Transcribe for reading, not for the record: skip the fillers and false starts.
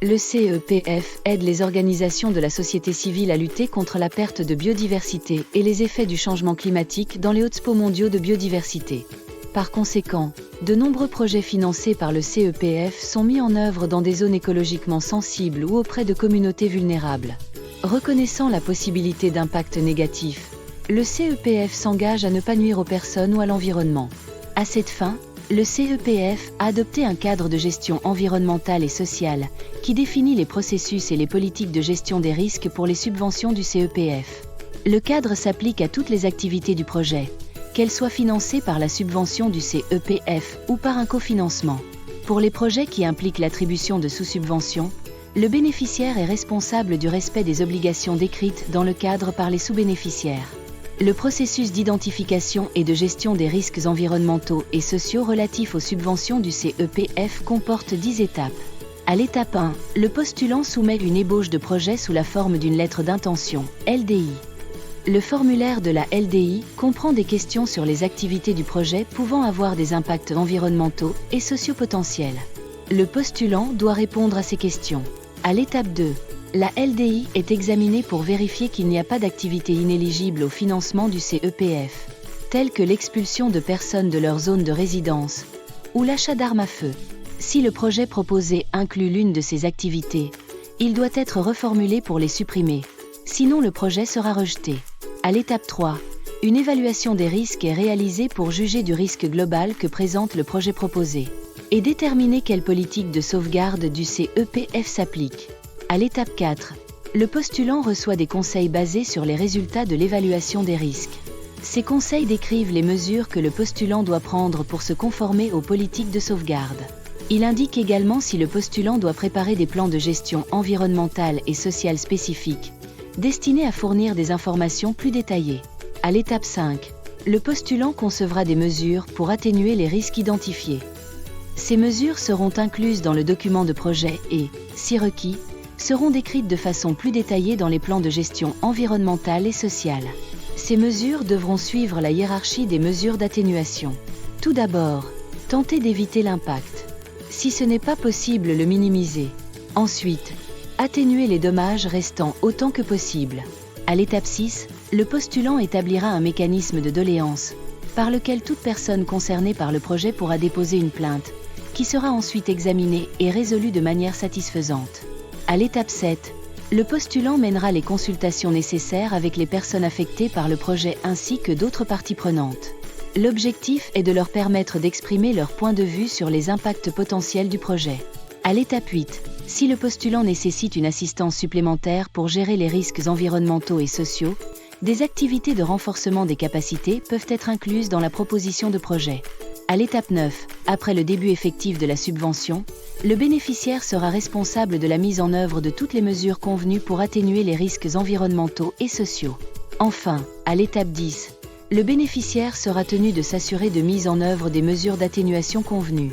Le CEPF aide les organisations de la société civile à lutter contre la perte de biodiversité et les effets du changement climatique dans les hotspots mondiaux de biodiversité. Par conséquent, de nombreux projets financés par le CEPF sont mis en œuvre dans des zones écologiquement sensibles ou auprès de communautés vulnérables. Reconnaissant la possibilité d'impact négatif, le CEPF s'engage à ne pas nuire aux personnes ou à l'environnement. À cette fin, le CEPF a adopté un cadre de gestion environnementale et sociale qui définit les processus et les politiques de gestion des risques pour les subventions du CEPF. Le cadre s'applique à toutes les activités du projet, qu'elles soient financées par la subvention du CEPF ou par un cofinancement. Pour les projets qui impliquent l'attribution de sous-subventions, le bénéficiaire est responsable du respect des obligations décrites dans le cadre par les sous-bénéficiaires. Le processus d'identification et de gestion des risques environnementaux et sociaux relatifs aux subventions du CEPF comporte 10 étapes. À l'étape 1, le postulant soumet une ébauche de projet sous la forme d'une lettre d'intention, LDI. Le formulaire de la LDI comprend des questions sur les activités du projet pouvant avoir des impacts environnementaux et sociaux potentiels. Le postulant doit répondre à ces questions. À l'étape 2, la LDI est examinée pour vérifier qu'il n'y a pas d'activité inéligible au financement du CEPF, telles que l'expulsion de personnes de leur zone de résidence ou l'achat d'armes à feu. Si le projet proposé inclut l'une de ces activités, il doit être reformulé pour les supprimer, sinon le projet sera rejeté. À l'étape 3, une évaluation des risques est réalisée pour juger du risque global que présente le projet proposé et déterminer quelle politique de sauvegarde du CEPF s'applique. À l'étape 4, le postulant reçoit des conseils basés sur les résultats de l'évaluation des risques. Ces conseils décrivent les mesures que le postulant doit prendre pour se conformer aux politiques de sauvegarde. Il indique également si le postulant doit préparer des plans de gestion environnementale et sociale spécifiques, destinés à fournir des informations plus détaillées. À l'étape 5, le postulant concevra des mesures pour atténuer les risques identifiés. Ces mesures seront incluses dans le document de projet et, si requis, seront décrites de façon plus détaillée dans les plans de gestion environnementale et sociale. Ces mesures devront suivre la hiérarchie des mesures d'atténuation. Tout d'abord, tenter d'éviter l'impact. Si ce n'est pas possible, le minimiser. Ensuite, atténuer les dommages restants autant que possible. À l'étape 6, le postulant établira un mécanisme de doléance, par lequel toute personne concernée par le projet pourra déposer une plainte, qui sera ensuite examinée et résolue de manière satisfaisante. À l'étape 7, le postulant mènera les consultations nécessaires avec les personnes affectées par le projet ainsi que d'autres parties prenantes. L'objectif est de leur permettre d'exprimer leur point de vue sur les impacts potentiels du projet. À l'étape 8, si le postulant nécessite une assistance supplémentaire pour gérer les risques environnementaux et sociaux, des activités de renforcement des capacités peuvent être incluses dans la proposition de projet. À l'étape 9, après le début effectif de la subvention, le bénéficiaire sera responsable de la mise en œuvre de toutes les mesures convenues pour atténuer les risques environnementaux et sociaux. Enfin, à l'étape 10, le bénéficiaire sera tenu de s'assurer de mise en œuvre des mesures d'atténuation convenues.